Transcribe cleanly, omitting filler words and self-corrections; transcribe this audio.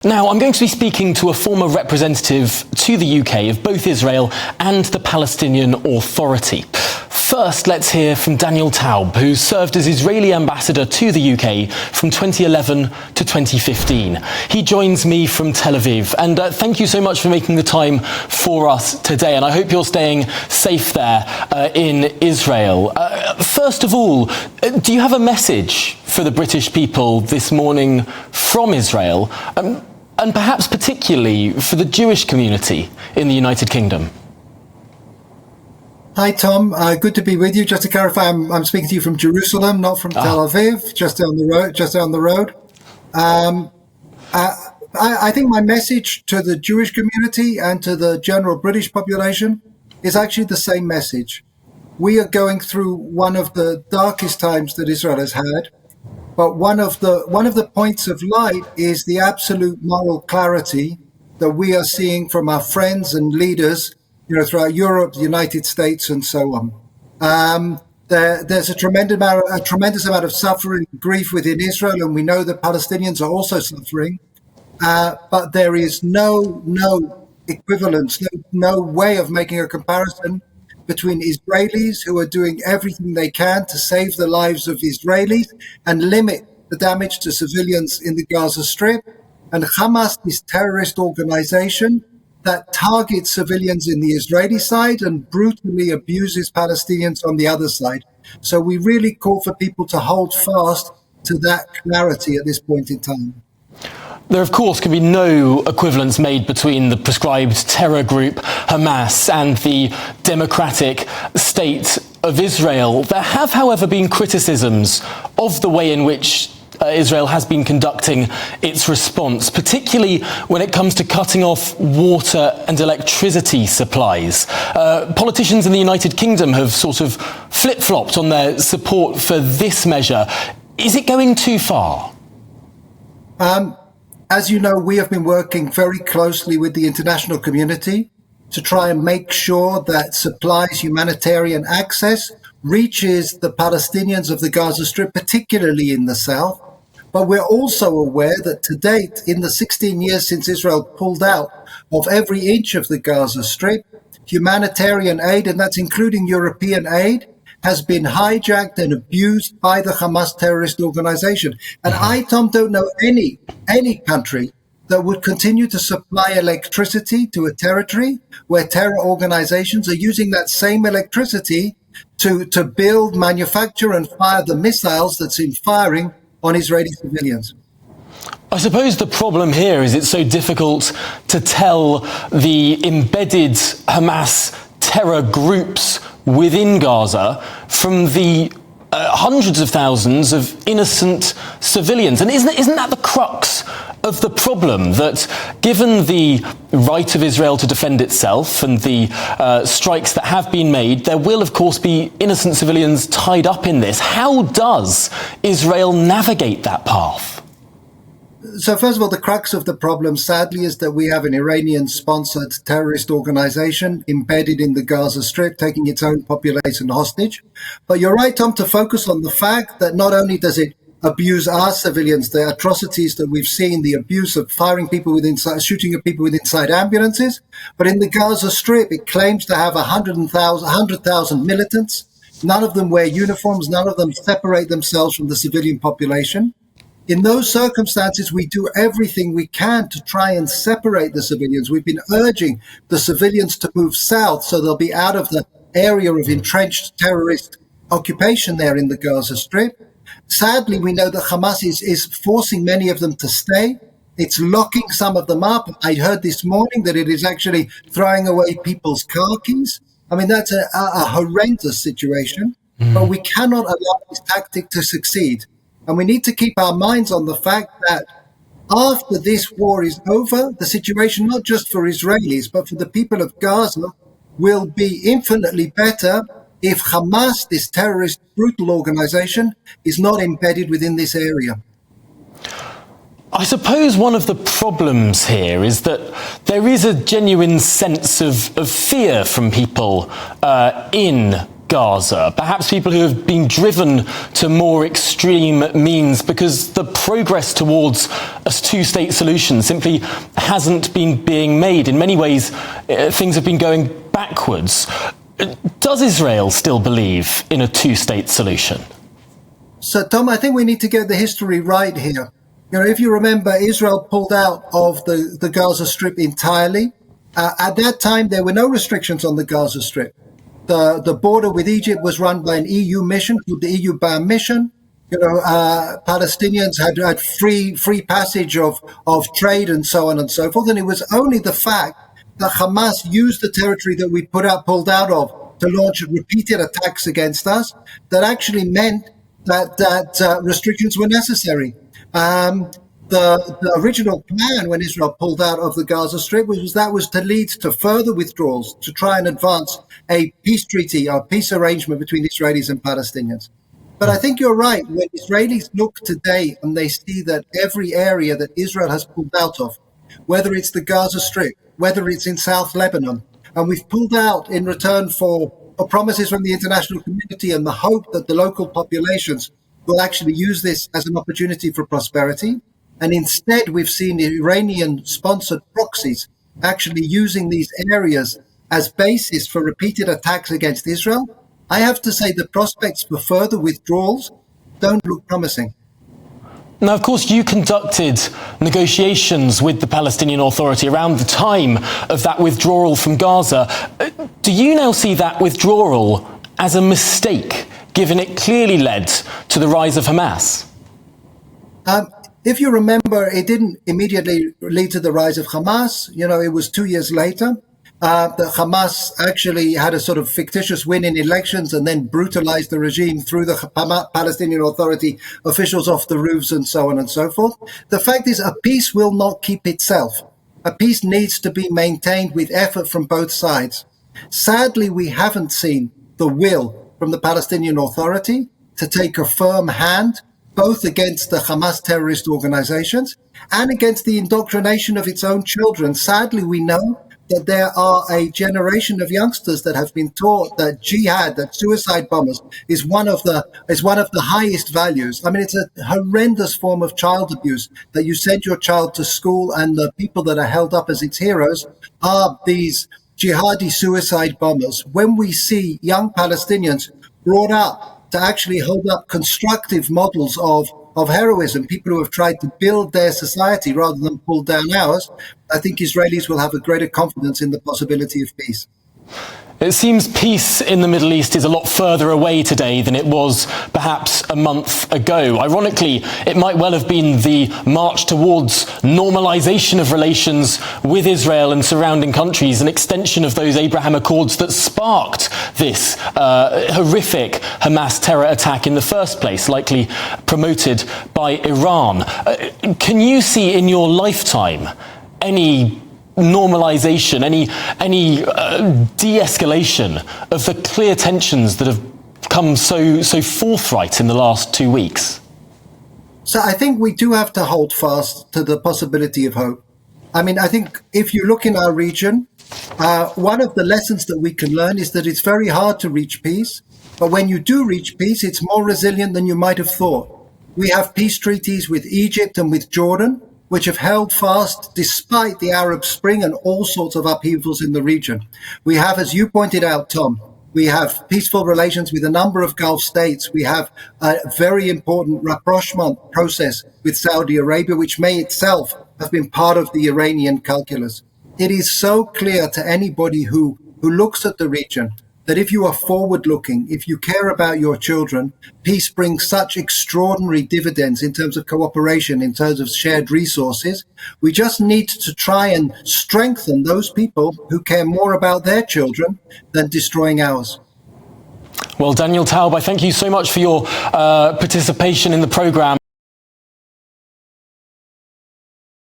Now, I'm going to be speaking to a former representative to the UK of both Israel and the Palestinian Authority. First, let's hear from Daniel Taub, who served as Israeli ambassador to the UK from 2011 to 2015. He joins me from Tel Aviv, and thank you so much for making the time for us today, and I hope you're staying safe there in Israel. First of all, do you have a message for the British people this morning from Israel? And perhaps particularly for the Jewish community in the United Kingdom? Hi, Tom. Good to be with you. Just to clarify, I'm speaking to you from Jerusalem, not from Tel Aviv, just down the road. I think my message to the Jewish community and to the general British population is actually the same message. We are going through one of the darkest times that Israel has had. But one of the points of light is the absolute moral clarity that we are seeing from our friends and leaders, throughout Europe, the United States, and so on. There's a tremendous amount of suffering, grief within Israel, and we know that Palestinians are also suffering. But there is no equivalence, no way of making a comparison between Israelis who are doing everything they can to save the lives of Israelis and limit the damage to civilians in the Gaza Strip, and Hamas, this terrorist organization that targets civilians in the Israeli side and brutally abuses Palestinians on the other side. So we really call for people to hold fast to that clarity at this point in time. There, of course, can be no equivalence made between the proscribed terror group Hamas and the democratic state of Israel. There have, however, been criticisms of the way in which Israel has been conducting its response, particularly when it comes to cutting off water and electricity supplies. Politicians in the United Kingdom have sort of flip-flopped on their support for this measure. Is it going too far? As you know, we have been working very closely with the international community to try and make sure that supplies, humanitarian access reaches the Palestinians of the Gaza Strip, particularly in the south. But we're also aware that to date, in the 16 years since Israel pulled out of every inch of the Gaza Strip, humanitarian aid, and that's including European aid, has been hijacked and abused by the Hamas terrorist organization. And I, Tom, don't know any country that would continue to supply electricity to a territory where terror organizations are using that same electricity to build, manufacture, and fire the missiles that's in firing on Israeli civilians. I suppose the problem here is it's so difficult to tell the embedded Hamas terror groups within Gaza from the hundreds of thousands of innocent civilians. And isn't that the crux of the problem, that given the right of Israel to defend itself and the strikes that have been made, there will, of course, be innocent civilians tied up in this? How does Israel navigate that path? So first of all, the crux of the problem, sadly, is that we have an Iranian-sponsored terrorist organization embedded in the Gaza Strip, taking its own population hostage. But you're right, Tom, to focus on the fact that not only does it abuse our civilians, the atrocities that we've seen, the abuse of firing people shooting at people with inside ambulances, but in the Gaza Strip, it claims to have 100,000 militants. None of them wear uniforms. None of them separate themselves from the civilian population. In those circumstances, we do everything we can to try and separate the civilians. We've been urging the civilians to move south so they'll be out of the area of entrenched terrorist occupation there in the Gaza Strip. Sadly, we know that Hamas is forcing many of them to stay. It's locking some of them up. I heard this morning that it is actually throwing away people's car keys. I mean, that's a horrendous situation, but we cannot allow this tactic to succeed. And we need to keep our minds on the fact that after this war is over, the situation, not just for Israelis, but for the people of Gaza, will be infinitely better if Hamas, this terrorist, brutal organization, is not embedded within this area. I suppose one of the problems here is that there is a genuine sense of fear from people in Gaza, perhaps people who have been driven to more extreme means because the progress towards a two-state solution simply hasn't been being made. In many ways, things have been going backwards. Does Israel still believe in a two-state solution? So, Tom, I think we need to get the history right here. If you remember, Israel pulled out of the Gaza Strip entirely. At that time, there were no restrictions on the Gaza Strip. The border with Egypt was run by an EU mission called the EU BAM mission. Palestinians had free passage of trade and so on and so forth. And it was only the fact that Hamas used the territory that we pulled out of to launch repeated attacks against us that actually meant that restrictions were necessary. The original plan when Israel pulled out of the Gaza Strip was to lead to further withdrawals, to try and advance a peace treaty or peace arrangement between Israelis and Palestinians. But I think you're right. When Israelis look today and they see that every area that Israel has pulled out of, whether it's the Gaza Strip, whether it's in South Lebanon, and we've pulled out in return for promises from the international community and the hope that the local populations will actually use this as an opportunity for prosperity. And instead, we've seen Iranian-sponsored proxies actually using these areas as basis for repeated attacks against Israel. I have to say the prospects for further withdrawals don't look promising. Now, of course, you conducted negotiations with the Palestinian Authority around the time of that withdrawal from Gaza. Do you now see that withdrawal as a mistake, given it clearly led to the rise of Hamas? If you remember, it didn't immediately lead to the rise of Hamas. It was 2 years later. The Hamas actually had a sort of fictitious win in elections and then brutalized the regime, threw the Palestinian Authority officials off the roofs and so on and so forth. The fact is, a peace will not keep itself. A peace needs to be maintained with effort from both sides. Sadly, we haven't seen the will from the Palestinian Authority to take a firm hand both against the Hamas terrorist organizations and against the indoctrination of its own children. Sadly, we know that there are a generation of youngsters that have been taught that jihad, that suicide bombers, is one of the highest values. I mean, it's a horrendous form of child abuse that you send your child to school and the people that are held up as its heroes are these jihadi suicide bombers. When we see young Palestinians brought up to actually hold up constructive models of heroism, people who have tried to build their society rather than pull down ours, I think Israelis will have a greater confidence in the possibility of peace. It seems peace in the Middle East is a lot further away today than it was perhaps a month ago. Ironically, it might well have been the march towards normalization of relations with Israel and surrounding countries, an extension of those Abraham Accords that sparked this horrific Hamas terror attack in the first place, likely promoted by Iran. Can you see in your lifetime any normalization, any de-escalation of the clear tensions that have come so forthright in the last 2 weeks? So I think we do have to hold fast to the possibility of hope. I mean, I think if you look in our region, one of the lessons that we can learn is that it's very hard to reach peace. But when you do reach peace, it's more resilient than you might have thought. We have peace treaties with Egypt and with Jordan, which have held fast despite the Arab Spring and all sorts of upheavals in the region. We have, as you pointed out, Tom, we have peaceful relations with a number of Gulf states. We have a very important rapprochement process with Saudi Arabia, which may itself have been part of the Iranian calculus. It is so clear to anybody who looks at the region that if you are forward-looking, if you care about your children, peace brings such extraordinary dividends in terms of cooperation, in terms of shared resources. We just need to try and strengthen those people who care more about their children than destroying ours. Well, Daniel Taub, I thank you so much for your participation in the programme.